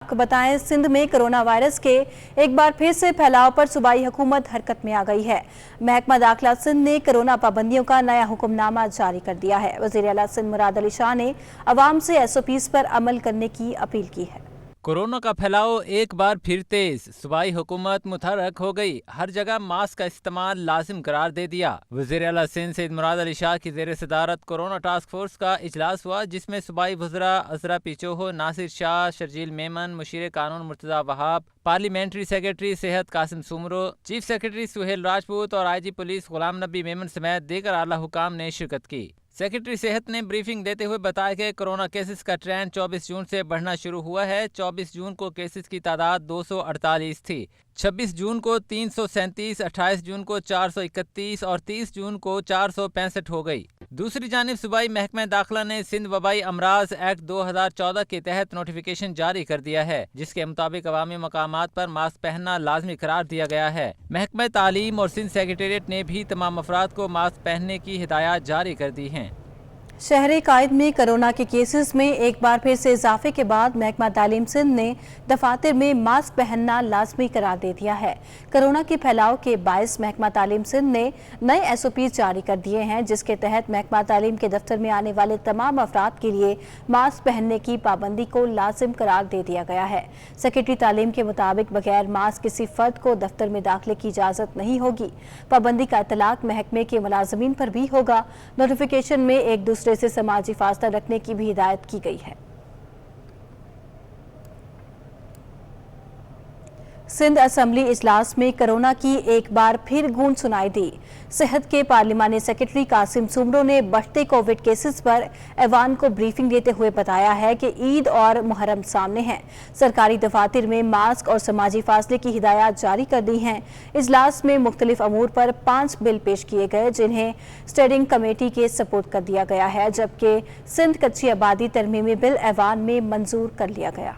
आपको बताएं, सिंध में कोरोना वायरस के एक बार फिर से फैलाव पर सूबाई हुकूमत हरकत में आ गई है। महकमा दाखिला सिंध ने कोरोना पाबंदियों का नया हुक्मनामा जारी कर दिया है। वज़ीर आला सिंध मुराद अली शाह ने अवाम से SOPs पर अमल करने की अपील की है। कोरोना का फैलाव एक बार फिर तेज, सूबाई हुकूमत मुतहरक हो गई। हर जगह मास्क का इस्तेमाल लाजिम करार दे दिया। वज़ीर आला सिंध सैयद मुराद अली शाह की ज़ेर सदारत कोरोना टास्क फोर्स का इजलास हुआ, जिसमें सूबाई वज़रा अजरा पिचोहो, नासिर शाह, शर्जील मेमन, मुशीर कानून मुर्तज़ा वहाब, पार्लियामेंट्री सेक्रेटरी सेहत कासिम सुमरो, चीफ सेक्रेटरी सुहेल राजपूत और IG पुलिस गुलाम नबी मेमन समेत दीगर आला हुकाम ने शिरकत की। सेक्रेटरी सेहत ने ब्रीफिंग देते हुए बताया कि कोरोना केसेस का ट्रेंड 24 जून से बढ़ना शुरू हुआ है। 24 जून को केसेस की तादाद 248 थी, 26 जून को 337, 28 जून को 431 और 30 जून को 465 हो गई। दूसरी जानिब सूबाई महकमा दाखिला ने सिंध वबाई अमराज एक्ट 2014 के तहत नोटिफिकेशन जारी कर दिया है, जिसके मुताबिक अवामी मकामात पर मास्क पहनना लाजमी करार दिया गया है। महकमा तालीम और सिंध सेक्रेटेरिएट ने भी तमाम अफराद को मास्क पहनने की हिदायत जारी कर दी हैं। शहर कायद में कोरोना के केसेस में एक बार फिर से इजाफे के बाद महकमा तालीम सिंध ने दफातर में मास्क पहनना लाजमी करार दे दिया है। कोरोना के फैलाव के बायस महकमा तालीम सिंध ने नए SOPs जारी कर दिए हैं, जिसके तहत महकमा तालीम के दफ्तर में आने वाले तमाम अफराद के लिए मास्क पहनने की पाबंदी को लाजिम करार दे दिया गया है। सेक्रेटरी तालीम के मुताबिक बगैर मास्क किसी फर्द को दफ्तर में दाखिले की इजाज़त नहीं होगी। पाबंदी का इतलाक महकमे के मुलाजमीन पर भी होगा। नोटिफिकेशन में एक दूसरे से समाजी फासला रखने की भी हिदायत की गई है। सिंध असम्बली इजलास में कोरोना की एक बार फिर गूंज सुनाई दी। सेहत के पार्लिमानी सेक्रेटरी कासिम सुमरो ने बढ़ते कोविड केसेस पर ऐवान को ब्रीफिंग देते हुए बताया है कि ईद और मुहर्रम सामने हैं। सरकारी दफातर में मास्क और समाजी फासले की हिदायत जारी कर दी हैं। इजलास में मुख्तलिफ अमूर पर 5 बिल पेश किए गए, जिन्हें स्टेयरिंग कमेटी के सपोर्ट कर दिया गया है, जबकि सिंध कच्ची आबादी तरमीमी बिल ऐवान में मंजूर कर लिया गया।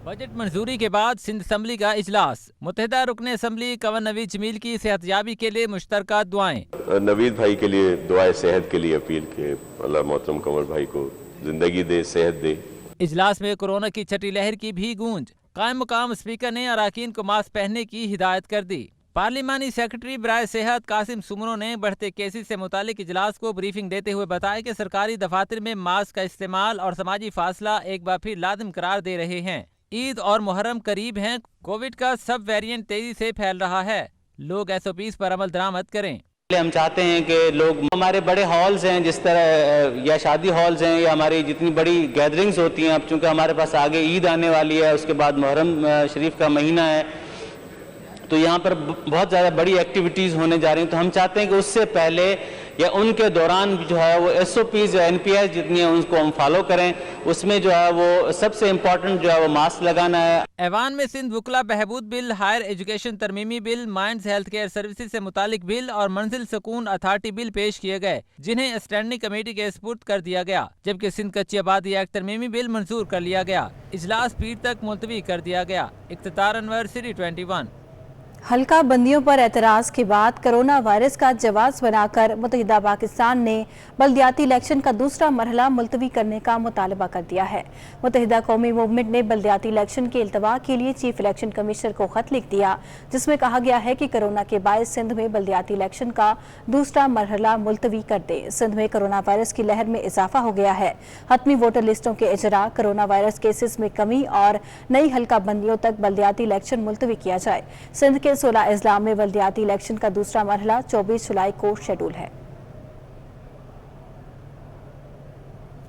बजट मंजूरी के बाद सिंध असम्बली का इजलास। मुत्तहिदा रुकन असम्बली कंवर नवीद जमील की सेहतयाबी के लिए मुश्तरका दुआएं। नवीद भाई के लिए दुआए सेहत के लिए अपील के अल्लाह मोहतरम कंवर भाई को जिंदगी दे, सेहत दे। इजलास में कोरोना की छठी लहर की भी गूंज। कायम मुकाम स्पीकर ने अराकीन को मास्क पहनने की हिदायत कर दी। पार्लिमानी सेक्रेटरी बराए सेहत कासिम सुमरो ने बढ़ते केसेस से मुतालिक इजलास को ब्रीफिंग देते हुए बताया कि सरकारी दफातर में मास्क का इस्तेमाल और समाजी फासला एक बार फिर लाजिम करार दे रहे हैं। ईद और मुहर्रम करीब हैं। कोविड का सब वेरिएंट तेजी से फैल रहा है। लोग SOPs पर अमल दरामद करें। हम चाहते हैं कि लोग हमारे बड़े हॉल्स हैं, जिस तरह या शादी हॉल्स हैं या हमारी जितनी बड़ी गैदरिंग्स होती हैं, अब चूंकि हमारे पास आगे ईद आने वाली है, उसके बाद मुहर्रम शरीफ का महीना है, तो यहाँ पर बहुत ज़्यादा बड़ी एक्टिविटीज़ होने जा रही हैं। तो हम चाहते हैं कि उससे पहले या उनके दौरान जो है वो SOPs या NPS जितनी है उसको हम फॉलो करें। उसमें जो है वो सबसे इम्पोर्टेंट जो है वो मास्क लगाना है। ऐवान में सिंध वकला बहबूद बिल, हायर एजुकेशन तरमीमी bill, minds health care services से मुतालिक बिल और मंजिल सुकून अथॉरिटी बिल पेश किए गए, जिन्हें स्टैंडिंग कमेटी के सपुर्द कर दिया गया, जबकि सिंध कच्ची आबादी एक्ट तरमीमी बिल मंजूर कर लिया गया। इजलास पीर तक मुलतवी कर दिया गया। इख्तितार अनवर, सिटी 21। हल्का बंदियों पर एतराज़ के बाद कोरोना वायरस का जवाब बनाकर मुत्तहिदा पाकिस्तान ने बल्दियाती इलेक्शन का दूसरा मरहला मुलतवी करने का मुतालबा कर दिया है। मुत्तहिदा कौमी मूवमेंट ने बल्दियाती इलेक्शन के इल्तवा के लिए चीफ इलेक्शन कमिश्नर को खत लिख दिया, जिसमें कहा गया है कि कोरोना के बायस सिंध में बल्दियाती इलेक्शन का दूसरा मरहला मुलतवी कर दे। सिंध में कोरोना वायरस की लहर में इजाफा हो गया है। हतमी वोटर लिस्टों के इजरा, कोरोना वायरस केसेस में कमी और नई हल्का बंदियों तक बल्दियाती इलेक्शन मुलतवी किया जाए। सिंध के 16 अजला में बल्दियाती इलेक्शन का दूसरा मरहला 24 जुलाई को शेड्यूल है।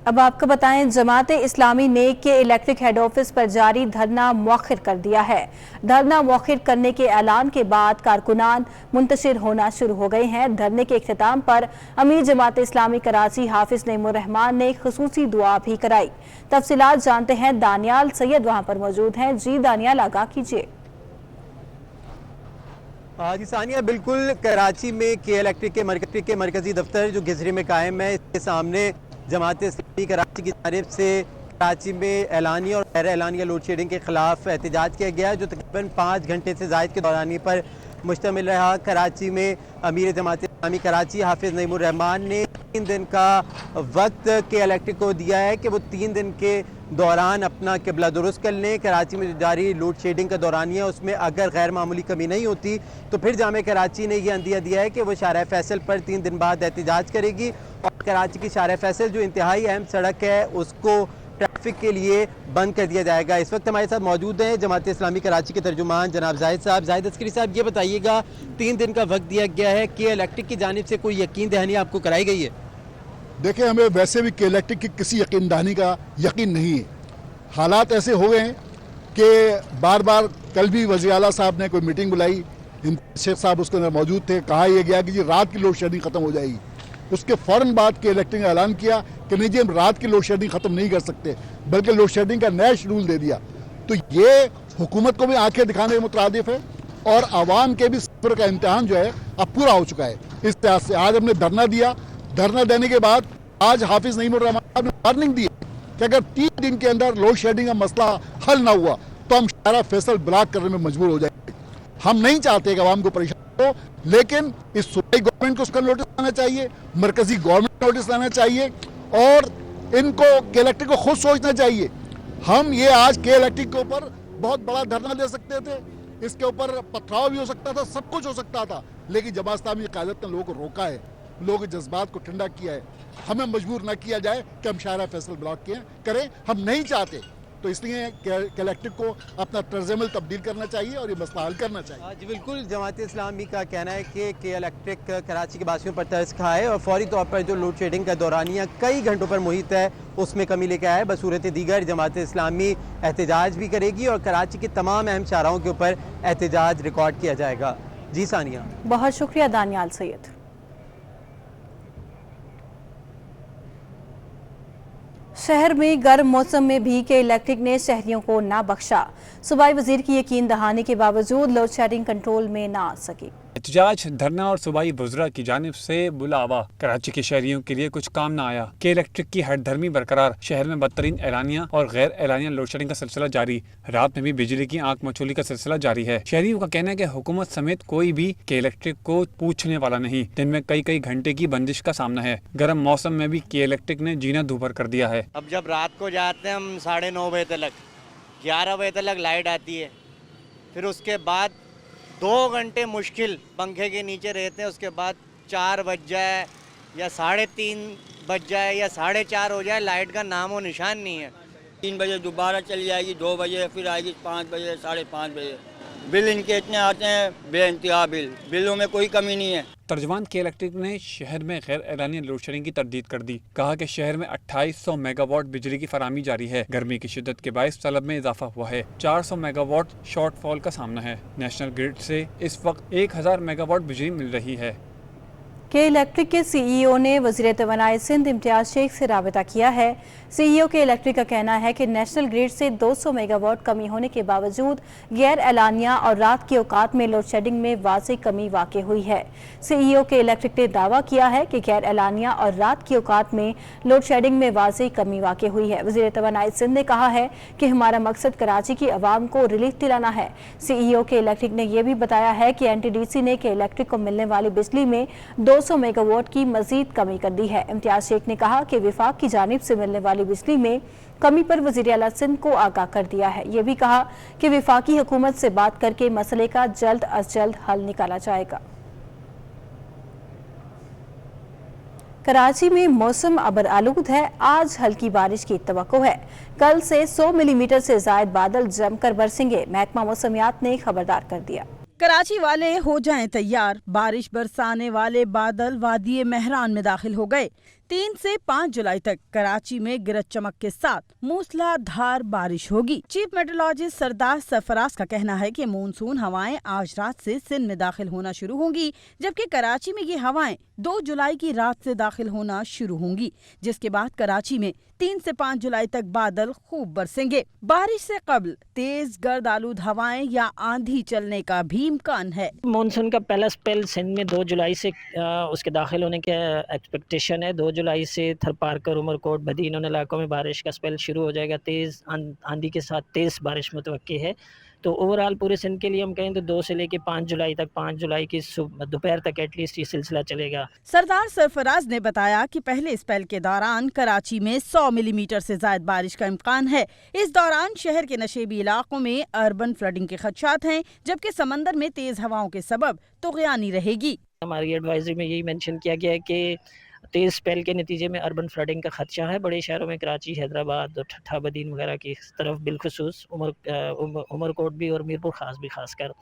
अब आपको बताएं, जमाते इस्लामी ने के इलेक्ट्रिक हेड ऑफिस पर जारी धरना मौखिर कर दिया है। धरना मौखिर करने के ऐलान के बाद कारकुनान मुंतशिर होना शुरू हो गए हैं। धरने के इख्तिताम पर अमीर जमात इस्लामी कराची हाफिज नईमुर रहमान ने खुसूसी दुआ भी कराई। तफसीलात जानते हैं, दानियाल सैयद वहां पर मौजूद हैं। जी दानियाल, आगाह कीजिए। जी सानिया, बिल्कुल कराची में के इलेक्ट्रिक के मरकजी दफ्तर जो गिजरी में कायम है, इसके सामने जमात इस्लामी कराची की जानिब से कराची में एलानिया और गैर एलानिया लोड शेडिंग के खिलाफ एहतजाज किया गया, जो तकरीबन 5 घंटे से ज़ायद के दौरानी पर मुश्तमिल रहा। कराची में अमीर जमात इस्लामी कराची हाफिज नईमुर रहमान ने 3 दिन का वक्त के इलेक्ट्रिक को दिया है कि वो 3 दिन के دوران اپنا قبلہ درست کر لیں. کراچی میں جو جاری لوڈ شیڈنگ کا دورانیہ ہے اس میں اگر غیر معمولی کمی نہیں ہوتی تو پھر جامعہ کراچی نے یہ عندیہ دیا ہے کہ وہ شارع فیصل پر 3 دن بعد احتجاج کرے گی اور کراچی کی شارع فیصل جو انتہائی اہم سڑک ہے اس کو ٹریفک کے لیے بند کر دیا جائے گا. اس وقت ہمارے ساتھ موجود ہیں جماعت اسلامی کراچی کے ترجمان جناب زاہد صاحب. زاہد عسکری صاحب، یہ بتائیے گا 3 دن کا وقت دیا گیا ہے کہ الیکٹرک کی جانب سے کوئی یقین دہانی آپ کو کرائی گئی ہے؟ دیکھیں، ہمیں ویسے بھی کہ الیکٹرک کی کسی یقین دہانی کا یقین نہیں ہے. حالات ایسے ہو گئے ہیں کہ بار بار کل بھی وزیر اعلیٰ صاحب نے کوئی میٹنگ بلائی، شیخ صاحب اس کے اندر موجود تھے، کہا یہ گیا کہ جی رات کی لوڈ شیڈنگ ختم ہو جائے گی. اس کے فوراً بعد کے الیکٹرک نے اعلان کیا کہ نہیں جی ہم رات کی لوڈ شیڈنگ ختم نہیں کر سکتے، بلکہ لوڈ شیڈنگ کا نیا شیڈول دے دیا. تو یہ حکومت کو بھی آنکھیں دکھانے کے مترادف ہے اور عوام کے بھی صبر کا امتحان جو ہے اب پورا ہو چکا ہے. اس لحاظ سے آج ہم نے دھرنا دیا. دھرنا دینے کے بعد آج حافظ نعیم الرحمان صاحب نے وارننگ دی کہ اگر 3 دن کے اندر لوڈ شیڈنگ کا مسئلہ حل نہ ہوا تو ہم شارع فیصل بلاک کرنے میں مجبور ہو جائیں گے. ہم نہیں چاہتے کہ عوام کو پریشان ہو، لیکن اس صوبائی گورنمنٹ کو اس کا نوٹس لانا چاہیے، مرکزی گورنمنٹ کو نوٹس لانا چاہیے اور ان کو کے الیکٹرک کو خود سوچنا چاہیے. ہم یہ آج کے الیکٹرک کے اوپر بہت بڑا دھرنا دے سکتے تھے، اس کے اوپر پتھراؤ بھی ہو سکتا تھا، سب کچھ ہو سکتا تھا، لیکن جماعت اسلامی کی قیادت نے لوگوں کو روکا ہے، لوگوں کے جذبات کو ٹھنڈا کیا ہے. ہمیں مجبور نہ کیا جائے کہ ہم شارع فیصل بلاک کریں، ہم نہیں چاہتے. تو اس لیے الیکٹرک کو اپنا طرز عمل تبدیل کرنا چاہیے اور یہ مسئلہ حل کرنا چاہیے. جی بالکل، جماعت اسلامی کا کہنا ہے کہ الیکٹرک کراچی کے باسیوں پر ترس کھائے اور فوری طور پر جو لوڈ شیڈنگ کا دورانیہ کئی گھنٹوں پر محیط ہے اس میں کمی لے کے آئے. بصورت دیگر جماعت اسلامی احتجاج بھی کرے گی اور کراچی کے تمام اہم شاہراہوں کے اوپر احتجاج ریکارڈ کیا جائے گا. جی ثانیہ. بہت شکریہ دانیال سید. شہر میں گرم موسم میں بھی کے الیکٹرک نے شہریوں کو نہ بخشا. صوبائی وزیر کی یقین دہانی کے باوجود لوڈ شیڈنگ کنٹرول میں نہ آ سکی. احتجاج، دھرنا اور صوبائی وزراء کی جانب سے بلاوا. کراچی کے شہریوں کے لیے کچھ کام نہ آیا. کے الیکٹرک کی ہٹ دھرمی برقرار. شہر میں بدترین اعلانیہ اور غیر اعلانیہ لوڈ شیڈنگ کا سلسلہ جاری. رات میں بھی بجلی کی آنکھ مچولی کا سلسلہ جاری ہے. شہریوں کا کہنا ہے کہ حکومت سمیت کوئی بھی کے الیکٹرک کو پوچھنے والا نہیں. دن میں کئی گھنٹے کی بندش کا سامنا ہے. گرم موسم میں بھی کے الیکٹرک نے جینا دوبھر کر دیا ہے. اب جب رات کو جاتے ہیں ہم 9:30 بجے تک، 11 بجے تک لائٹ آتی ہے، پھر اس کے بعد 2 گھنٹے مشکل پنکھے کے نیچے رہتے ہیں. اس کے بعد 4 بج جائے یا 3:30 بج جائے یا 4:30 ہو جائے، لائٹ کا نام و نشان نہیں ہے. 3 بجے دوبارہ چلی جائے گی، 2 بجے پھر آئے گی، 5 بجے 5:30 بجے. بل ان کے اتنے آتے ہیں بے انتہا بل، بلوں میں کوئی کمی نہیں ہے. ترجمان کے الیکٹرک نے شہر میں غیر اعلانیہ لوڈ شیڈنگ کی تردید کر دی. کہا کہ شہر میں 2800 میگا واٹ بجلی کی فراہمی جاری ہے. گرمی کی شدت کے باعث طلب میں اضافہ ہوا ہے. 400 میگا واٹ شارٹ فال کا سامنا ہے. نیشنل گرڈ سے اس وقت 1000 میگا واٹ بجلی مل رہی ہے. کے الیکٹرک کے سی ای او نے وزیر توانائی سندھ امتیاز شیخ سے رابطہ کیا ہے. سی ای او کے الیکٹرک کا کہنا ہے کہ نیشنل گریڈ سے 200 میگا واٹ کمی ہونے کے باوجود غیر اعلانیہ اور رات کے اوقات میں لوڈ شیڈنگ میں واضح کمی واقع ہوئی ہے. سی ای او کے الیکٹرک نے دعویٰ کیا ہے کہ غیر اعلانیہ اور رات کے اوقات میں لوڈ شیڈنگ میں واضح کمی واقع ہوئی ہے. وزیر توانائی سندھ نے کہا ہے کہ ہمارا مقصد کراچی کی عوام کو ریلیف دلانا ہے. سی ای او کے الیکٹرک نے یہ بھی بتایا ہے کہ این ٹی ڈی سی نے کے الیکٹرک کو ملنے والی بجلی میں 200 میگا واٹ کی مزید کمی کر دی ہے. امتیاز شیخ نے کہا کہ وفاق کی جانب سے ملنے والی بجلی میں کمی پر وزیر اعلیٰ سندھ کو آگاہ کر دیا ہے. یہ بھی کہا کہ وفاقی حکومت سے بات کر کے مسئلے کا جلد از جلد حل نکالا جائے گا. کراچی میں موسم ابر آلود ہے. آج ہلکی بارش کی توقع ہے. کل سے 100 ملی میٹر سے زائد بادل جم کر برسیں گے. محکمہ موسمیات نے خبردار کر دیا. کراچی والے ہو جائیں تیار. بارش برسانے والے بادل وادی مہران میں داخل ہو گئے. 3 سے 5 جولائی تک کراچی میں گرج چمک کے ساتھ موسلا دھار بارش ہوگی. چیف میٹرولوجسٹ سردار سرفراز کا کہنا ہے کہ مونسون ہوائیں آج رات سے سندھ میں داخل ہونا شروع ہوں گی، جبکہ کراچی میں یہ ہوائیں 2 جولائی کی رات سے داخل ہونا شروع ہوں گی، جس کے بعد کراچی میں 3 سے 5 جولائی تک بادل خوب برسیں گے. بارش سے قبل تیز گرد آلود ہوائیں یا آندھی چلنے کا بھی امکان ہے. مونسون کا پہلا سپیل سندھ میں 2 جولائی سے اس کے داخل ہونے کے ایکسپیکٹیشن ہے. 2 जुलाई से थरपारकर, उमरकोट, बदीन उन इलाकों में बारिश का स्पेल शुरू हो जाएगा। तेज़ आंधी के साथ तेज़ बारिश मुतवक्की है। तो ओवरऑल पूरे सिंध के लिए हम कहें तो 2 से लेके 5 जुलाई तक, 5 जुलाई की दोपहर तक एटलीस्ट ये सिलसिला चलेगा। सरदार सरफराज ने बताया कि पहले स्पेल के दौरान कराची में 100 मिलीमीटर से ज्यादा बारिश का इम्कान है। इस दौरान शहर के नशेबी इलाकों में अर्बन फ्लडिंग के खदशात हैं, जबकि समंदर में तेज हवाओं के सबब तुग़यानी रहेगी। हमारी एडवाइजरी में यही मेंशन किया गया है कि तेज़ स्पेल के नतीजे में अर्बन फ्लडिंग का खदशा है। बड़े शहरों में कराची, हैदराबाद, ठट्ठा, बदीन वगैरह की तरफ बिलखुसूस उमरकोट भी और मीरपुर खास भी खासकर,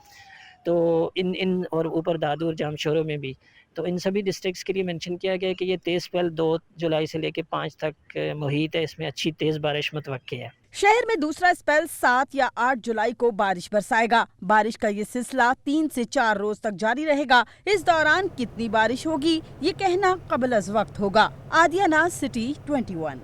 तो इन और ऊपर दादूर, जामशोरों में भी, तो इन सभी डिस्ट्रिक्ट्स के लिए मेंशन किया गया है कि ये तेज़ स्पेल 2 जुलाई से लेके 5 तक मुहित है। इसमें अच्छी तेज़ बारिश मुतवक्की है। शहर में दूसरा स्पेल 7 या 8 जुलाई को बारिश बरसाएगा। बारिश का ये सिलसिला 3 से 4 रोज तक जारी रहेगा। इस दौरान कितनी बारिश होगी ये कहना कबल अज़ वक्त होगा। आदिया नाज़, सिटी 21।